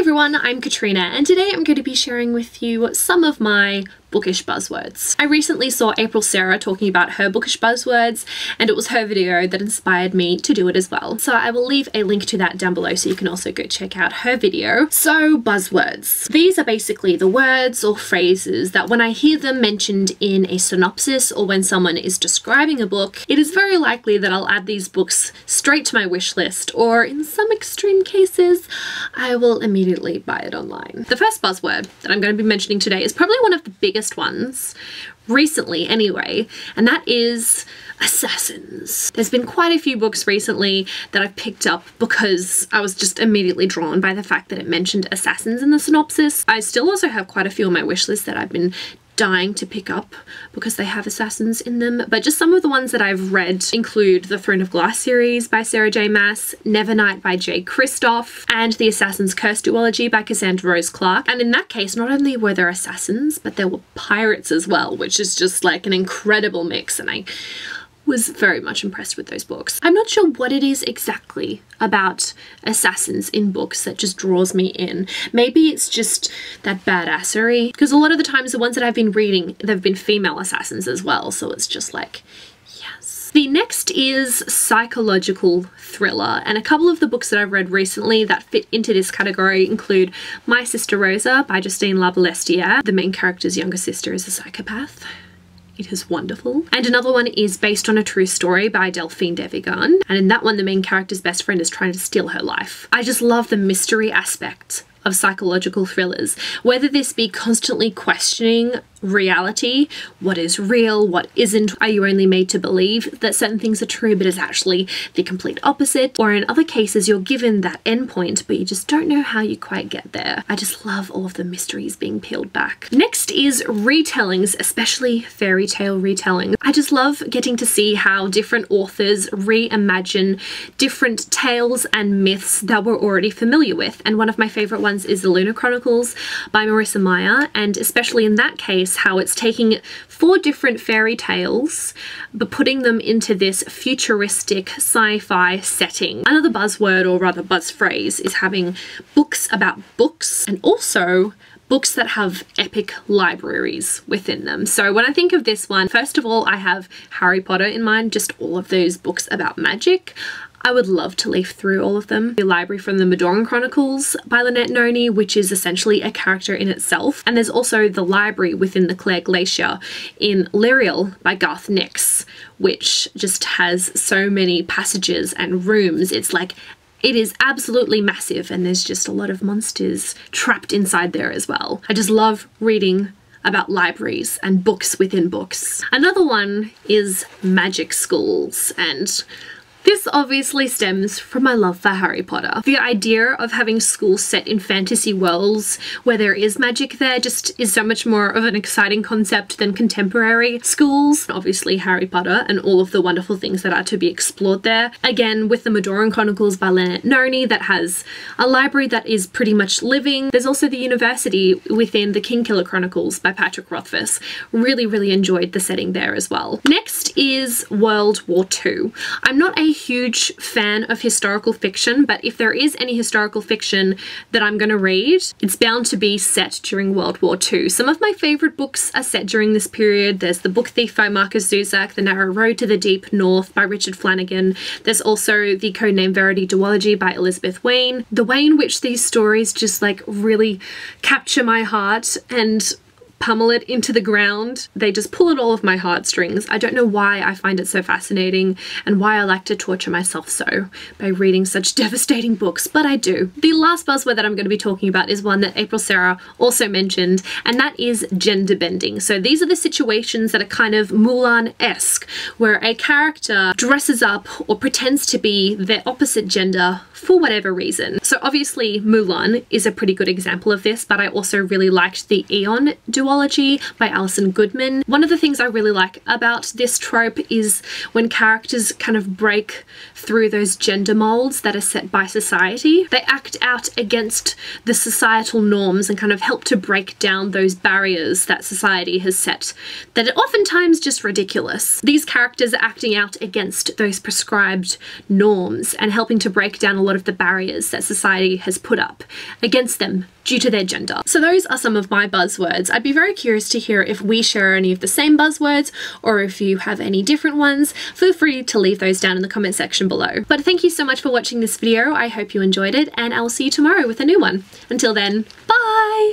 everyone, I'm Katrina and today I'm going to be sharing with you some of my bookish buzzwords. I recently saw April Sarah talking about her bookish buzzwords and it was her video that inspired me to do it as well. So I will leave a link to that down below so you can also go check out her video. So buzzwords. These are basically the words or phrases that when I hear them mentioned in a synopsis or when someone is describing a book, it is very likely that I'll add these books straight to my wish list, or in some extreme cases, I will immediately buy it online. The first buzzword that I'm going to be mentioning today is probably one of the biggest ones recently anyway, and that is assassins. There's been quite a few books recently that I've picked up because I was just immediately drawn by the fact that it mentioned assassins in the synopsis. I still also have quite a few on my wish list that I've been dying to pick up because they have assassins in them, but just some of the ones that I've read include the Throne of Glass series by Sarah J Maas, Nevernight by J Kristoff, and the Assassin's Curse duology by Cassandra Rose Clark. And in that case, not only were there assassins, but there were pirates as well, which is just like an incredible mix, and I was very much impressed with those books. I'm not sure what it is exactly about assassins in books that just draws me in. Maybe it's just that badassery, because a lot of the times the ones that I've been reading, they've been female assassins as well, so it's just like, yes. The next is psychological thriller, and a couple of the books that I've read recently that fit into this category include My Sister Rosa by Justine La Balestière. The main character's younger sister is a psychopath. It is wonderful. And another one is Based on a True Story by Delphine Devigan. And in that one, the main character's best friend is trying to steal her life. I just love the mystery aspect of psychological thrillers, whether this be constantly questioning reality, what is real, what isn't, are you only made to believe that certain things are true but is actually the complete opposite, or in other cases you're given that endpoint but you just don't know how you quite get there. I just love all of the mysteries being peeled back. Next is retellings, especially fairy tale retellings. I just love getting to see how different authors reimagine different tales and myths that we're already familiar with, and one of my favorite ones is The Lunar Chronicles by Marissa Meyer, and especially in that case how it's taking 4 different fairy tales but putting them into this futuristic sci-fi setting. Another buzzword, or rather buzz phrase, is having books about books, and also books that have epic libraries within them. So when I think of this one, first of all I have Harry Potter in mind, just all of those books about magic. I would love to leaf through all of them. The library from the Madoran Chronicles by Lynette Noni, which is essentially a character in itself. And there's also the library within the Clare Glacier in Lyriel by Garth Nix, which just has so many passages and rooms. It's like, it is absolutely massive, and there's just a lot of monsters trapped inside there as well. I just love reading about libraries and books within books. Another one is magic schools, and this obviously stems from my love for Harry Potter. The idea of having schools set in fantasy worlds where there is magic there just is so much more of an exciting concept than contemporary schools. Obviously Harry Potter and all of the wonderful things that are to be explored there. Again, with the Madoran Chronicles by Lynette Noni, that has a library that is pretty much living. There's also the university within the Kingkiller Chronicles by Patrick Rothfuss. Really enjoyed the setting there as well. Next is World War II. I'm not a huge fan of historical fiction, but if there is any historical fiction that I'm going to read, it's bound to be set during World War II. Some of my favourite books are set during this period. There's The Book Thief by Marcus Zusak, The Narrow Road to the Deep North by Richard Flanagan. There's also the Codename Verity duology by Elizabeth Wayne. The way in which these stories just like really capture my heart and pummel it into the ground. They just pull at all of my heartstrings. I don't know why I find it so fascinating and why I like to torture myself so by reading such devastating books, but I do. The last buzzword that I'm going to be talking about is one that April Sarah also mentioned, and that is gender bending. So these are the situations that are kind of Mulan-esque, where a character dresses up or pretends to be their opposite gender for whatever reason. So obviously Mulan is a pretty good example of this, but I also really liked the Eon duology Zoology by Alison Goodman. One of the things I really like about this trope is when characters kind of break through those gender molds that are set by society. They act out against the societal norms and kind of help to break down those barriers that society has set that are oftentimes just ridiculous. These characters are acting out against those prescribed norms and helping to break down a lot of the barriers that society has put up against them due to their gender. So those are some of my buzzwords. I'd be very curious to hear if we share any of the same buzzwords or if you have any different ones. Feel free to leave those down in the comment section below. But thank you so much for watching this video. I hope you enjoyed it, and I will see you tomorrow with a new one. Until then, bye!